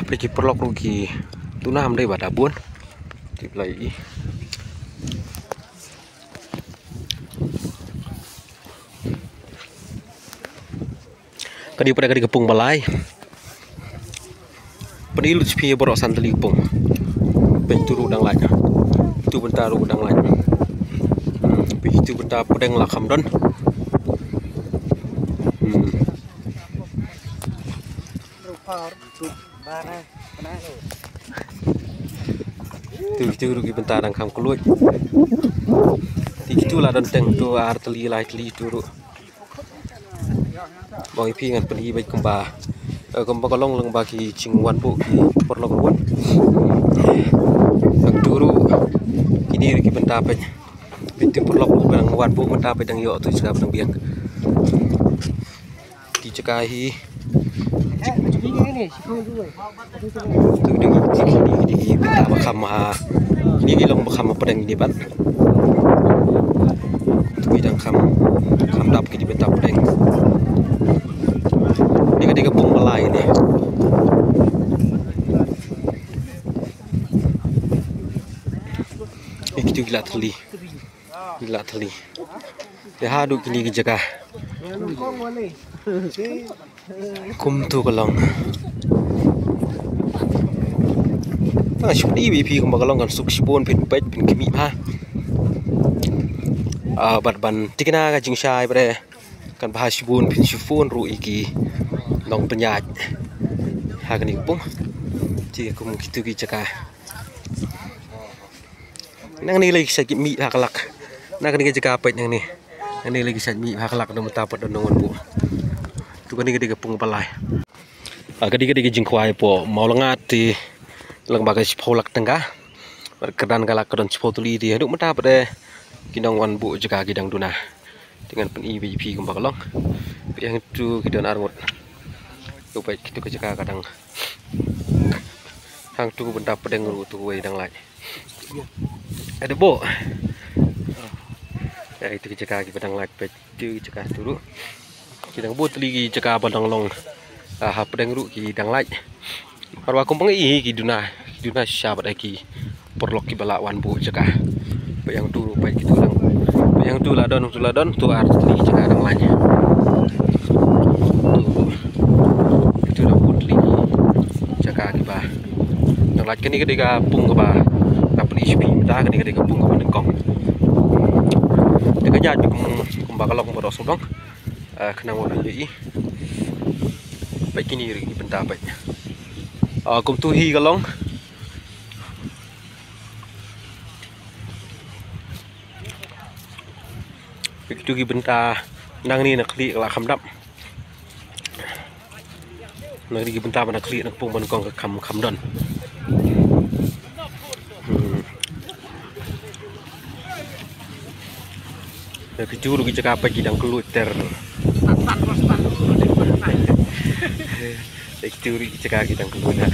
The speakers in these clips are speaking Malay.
pergi perlok rugi tunam deh pada bun tip lagi kadi pada kadi kepung balai penilu cepia borok santeli kepung penturu udang lain itu bentar udang lain itu bentar pedeng lakam don tu rugi bentar ang kam keluar itulah don teng tu arteli lai teli turu bang ipi ngan pergi baik kemba kemba kolong leng bagi cingwan bu ki perlok ruan ang turu ini rugi bentar pe pintu perlok bang wan bu bentar pe dang yo tu cakap dang biang dicekahi di bentar bakam ini long bakam pedang ini ban tu bidang kam dap ki di bentar pedang ini ketika pung melai ini itu gila teli dia hadu kini jaga kum tu kalong shudi BP kum kalong kan suk sipon pin pet pin kimi ha bat ban tikna ka jing shai bre kan bahas sipon pin sipon ru iki long penyaj ha kan ipung ji kum kitu ki jaka nang ni lagi sakit mi ha kalak nang ni jaka pet nang ni lagi sakit mi ha kalak no matapat don bu tu kan ni kepung palai kadi jingkwai po mau lengat di lang bagai sipolak tengah berkedan galak kedon sipotuli di hidup mata pada kidang wan bu juga kidang duna dengan pen IBP kumbakalong yang itu kidang armut tu baik itu kejaga kadang hang tu benda pedeng ru tu wedang lai ada bo ya itu kejaga pedang lai baik itu kejaga dulu kidang bu teli jaga badang long pedang ru kidang lai harwa kumpang ki duna sahabat lagi perlok ki balawan bu jaga yang tu baik gitu lang yang tu ladon tu arti jaga dang lainnya itu dah putri jaga ki ba yang lain kini ketika pung ke ba dapat HP dah ketika pung ke ba nengkong dekat jaju kumbakalong boros dong kena mau jadi baik ini ri bentar baik kum tu hi kalong begitu ki bentar nang ni nak klik lah kamdap nang ni bentar nak klik nak pung ban kong ke kamdon kejuru ki cakap apa kidang keluter curi cekak kita keluar.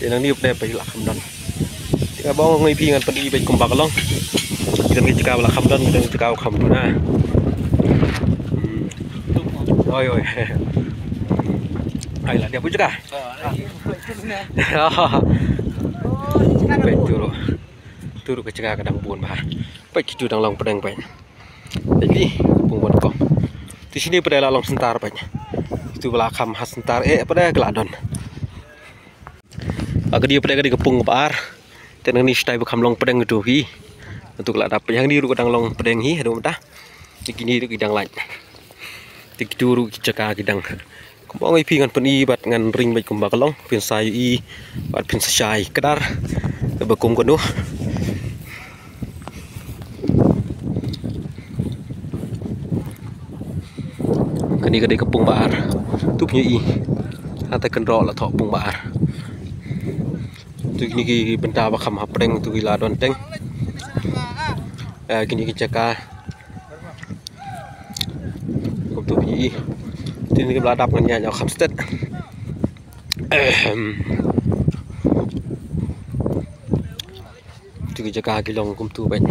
Yang ni updateไปหลักคำดันที่บ้องไม่พี่งานปนีไปกุมปากลองkita ni cekakหลักคำดันkita ni cekakคำดูนะoi ai lah dia pun cekak turu ke cekak kadang buon bahไปคิดดังลองpedangไปjadi pungwan kong di sini pada lalong sentar banyak itu belakam khas sentar pada geladon agak dia pada kepung kebar dan ini stay bekam long pedang itu hi untuk gelad apa yang diru kadang long pedang hi ada mentah begini itu kidang lain dikiduru kicaka kidang kembang ipi ngan peni bat ngan ring baik kembang kelong pin sayu i bat pin sesai kedar bekum kono kini kedai kepung baar tu punya i hata kendro la thok pung baar tu kini ki benda bakam hapreng tu gila don teng kini ki caka tu punya i tu ni beladap dengan nyanyi khamstet tu ki caka kilong kum tu baik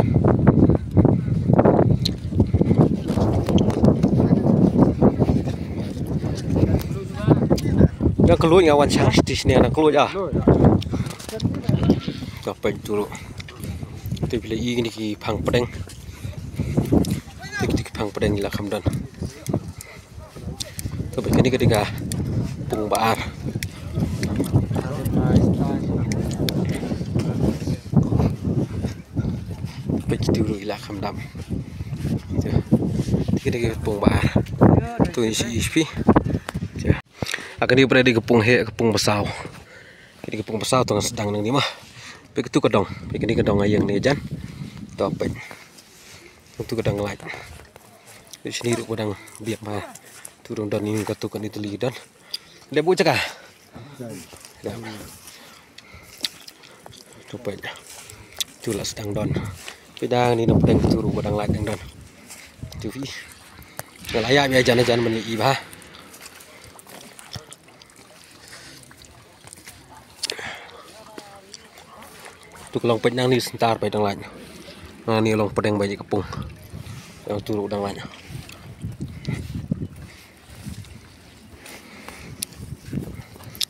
Nggak keluar ngawan sang di sini anak keluar ya. Kapan dulu? Tapi bila ini ki pang pedeng, tik pang pedeng lah kamdan. Tapi kini ketika pung baar. Baik dulu ilah kamdam. Ketika pung baar. Tu isi ispi. Akan dia berada di kepung besau. Jadi kepung besau tu sedang nang ni mah. Begitu kedong, begini kedong ayang ni jan. Topeng. Untuk kedong lain. Di sini ruk kedong biak mah turun dan ini katukan itu lidan. Dia bu cakap. Topeng. Itulah sedang don. Pedang ni nampak turun kedong lain yang don. Tufi. Ngelaya biar jan meni ibah. Tu kalau pedang ni sentar pedang lain. Nah ni long pedang banyak kepung. Yang turun pedang lain.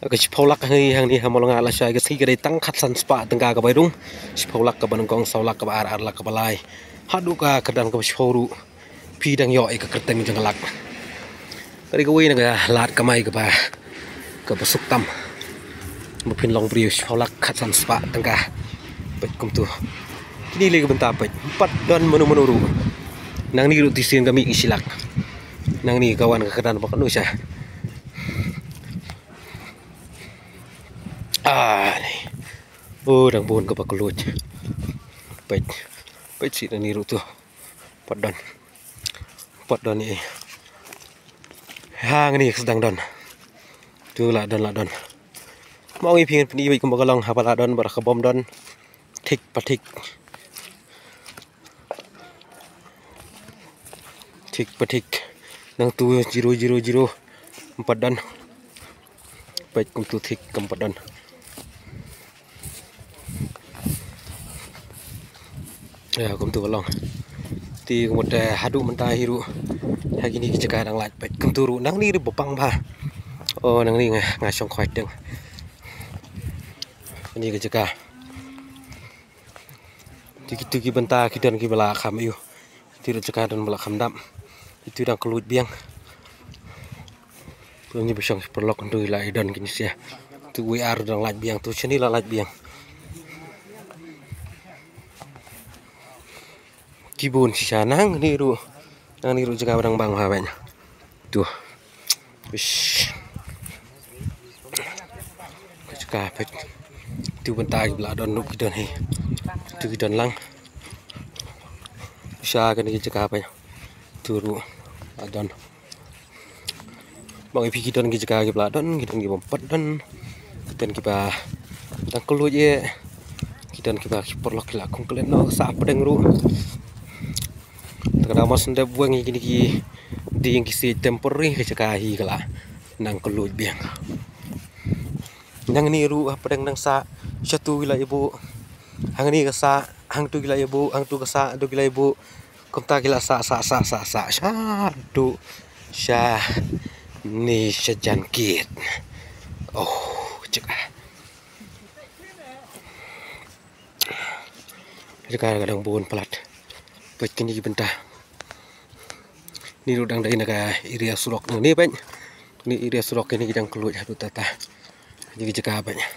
Aku sipolak ni yang ni hamal ngalah saya kesih kedai tangkat san spa tengah ke bairung. Sipolak ke banengkong saulak ke ar lak ke balai. Hadu ka kedang ke siporu. Pidang yo ke kerteng jengelak. Tadi ke win ke lat ke mai ke ba ke besuk tam. Mungkin long beriu sipolak kat san spa tengah. Kum tu. Ini lagi bentar apa? 4 dan menu-menu. Nang ni rut tisin kami isilak. Nang ni kawan kekedan makan usah. Ni. Oh, dang bon ke pakulut. Baik. Baik sih ni rut tu. 4 dan ni. Hang ni sedang don. Tu lah don. Mau ngipin peni baik kembagalong hafal don berakabom don. Tik patik nang tu 000 4 dan baik kum tu tik 4 dan ya kum tu balong ti kemudian hadu mentah hiru hari ni kita kadang lat baik kum tu nang ni bopang ba oh nang ni ngasong khoi deng ini kita Tiki bentar kita nak bela kham iyo. Tidak cakap dan bela kham dam. Itu dah kelut biang. Tu ni besang perlok untuk ilai dan kini sia. Tu WR dan lat biang tu sini lah lat biang. Kibun si nang ni ru cakap barang bang hawen. Tu. Wish. Cakap tu bentar bela don nuk kita ni. Tu kita lang bisa kan kita cakap apa ya turu adon bang ipi kita kita cakap kita adon kita ngi bompat dan kita dan keluar je kita perlu kita kongklen no sa pedang ru terkadang mas ndep buang gini di yang kisi temporary kita cakap hi kala nang keluar biang nang ni ru pedang nang sa satu wilayah ibu hang ni kasa hang tu gila ibu hang tu kasa tu gila ibu kumta gila sa syadu syah ni sejangkit oh cekah kadang bon pelat baik kini bentar ni udang dari naga area surok ni banyak ni area surok ini kita keluar hadu tata jadi cekah banyak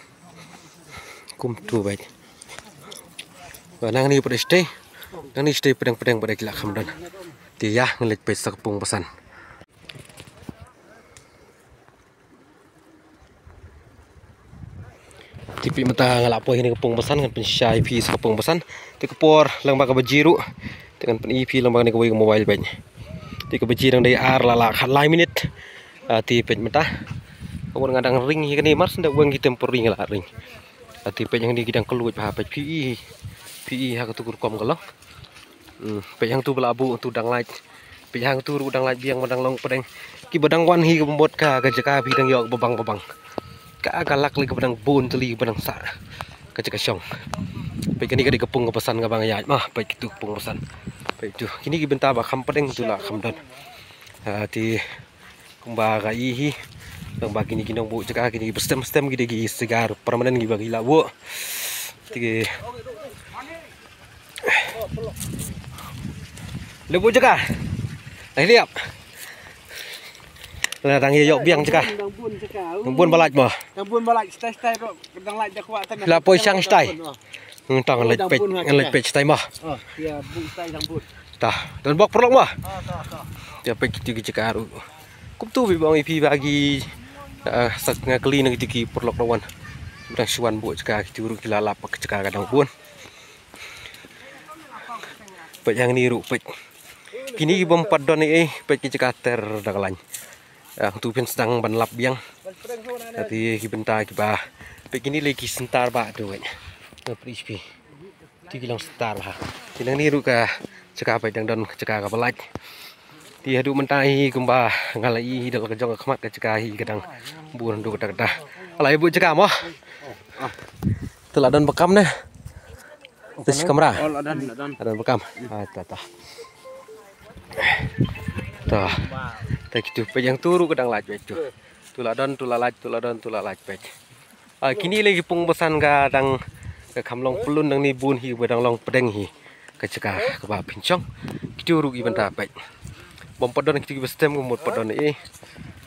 kum tu baik nang ni pada stay nang ni stay pedang-pedang pada gila kamdan dia ngelik pesak kepung pesan tipi mata ngalapo ini kepung pesan kan pensyai pi kepung pesan ti kepor lang baka bajiru dengan pen ip lang baka ni kawai mobile banyak ti kebaji dang dai ar lala khalai minute ti pen mata kawon ngadang ring hi kan mars ndak wang tempor ring la ring ti pen yang di gidang keluar pa PI hak tu kurkom kalau peyang tu belabu tu dang light peyang tu udang light biang badang long pedang ki badang wan hi ke pembot ka jaka bidang yok babang ka galak li ke badang bun teli badang sa ka jaka syong pe kini ka di kepung ke pesan ka bang ya mah pe itu kepung pesan pe itu kini ki bentar ba kham pedang tu lah kham dan ti kumba ga hi Bang bagi ni kinong bu cakap gini stem gini segar permanen gini bagi lah bu. Tiga. Lebu cakap. Lihat. Lah tangi yok biang cakap. Bun balaj mah. Bun balaj stay kedang laj dah kuat tanah. Lah poi sang stay. Tang laj page stay mah. Oh, ya bun stay sang bun. Tah, dan bok perlok mah. Tah. Dia page tu cakap aru. Kup tu bang IP bagi sak ngakeli nang tiki perlok lawan. Udang suan bu cakap kita urut kita lap cakap kadang pun. Page yang ni ru page. Kini bom padon ni page cakap ter dagalan. Tu pun sedang banlap biang. Nanti bentar kita begini lagi sentar pak tu kan. Prispi. Tiga lang sentar lah. Tinang ni ruka cakap apa yang don cakap apa lagi. Dia adu mentai kumba ngalai dalam kejong kemat cakap kadang buran du kata. Alai ibu cakap mah. Telah don bekam nih. Tes kamera. Oh, ada bekam. Tah. Tah. Tak gitu, yang turu kadang laj itu. Tuladon, tulalaj pej. Kini lagi pung besan kadang kamlong pelun dang ni bun hi bedang long pedeng hi. Keceka ke ba pincong. Kita uruk iban tapej. Bom padon kita bestem ngumut padon ni.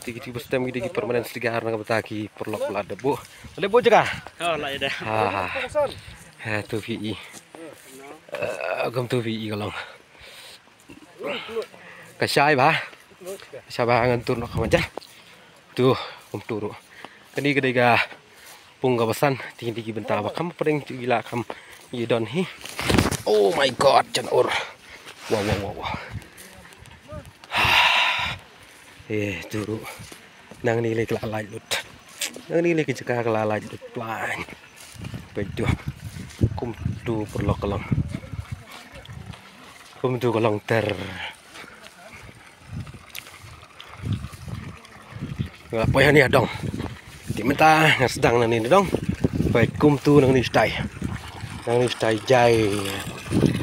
Kita bestem kita permanen segar nang betaki perlok pula debu. Boleh bu ceka. Oh, lah dah. Ha tu vi. Agam tu vi kalong. Kasai ba. Sabah ngantur nak macam tu turu. Kini kedega pungga besan tinggi bentar bakam pedeng gila kam yidon hi. Oh my god janur. Wow. Turu. Nang ni lek lalai lut. Nang ni lek jeka lalai lut plan. Bejo. Kum tu perlok kalong. Kum tu kalong ter. Apa yang ni dong? Di mata sedang nang ni dong. Baik kum tu nang ni stay. Nang ni stay jai.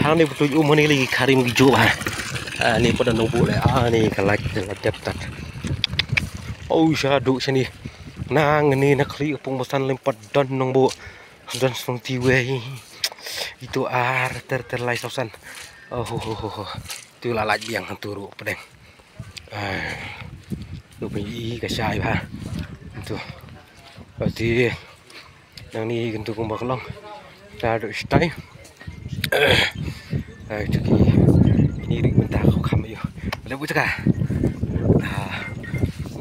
Hang ni betul ni lagi karim hijau ah. Ni pada nunggu le. Ni kalak tat. Oh syadu sini. Nang ni nak kri pung besan lempat don nong bu. Don song tiwe. Itu terlai sausan. Oh. Tu lalaj biang turu pedeng. Lupi kasai ba. Tu. Berarti yang ni kentu kumbak long. Dah ada stay. Itu ni rik bentar kau kami yo. Boleh buat cakap.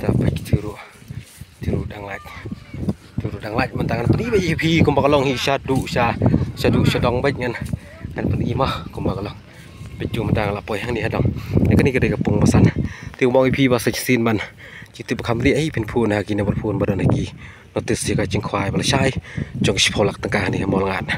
Dapat tiru dang laj mentangan peri bayi pi kumbak long hi syadu dong baik kan peri mah kumbak long. Beju mentang lapoi yang ni hadang. Ni kan ni kedai kapung pesan. Tiu mau pi bahasa sin man. Kita bekam li ai pen phun ha kini berphun badan lagi. Notis jika jing khwai bala syai. Jong sipolak tengah ni mol ngan.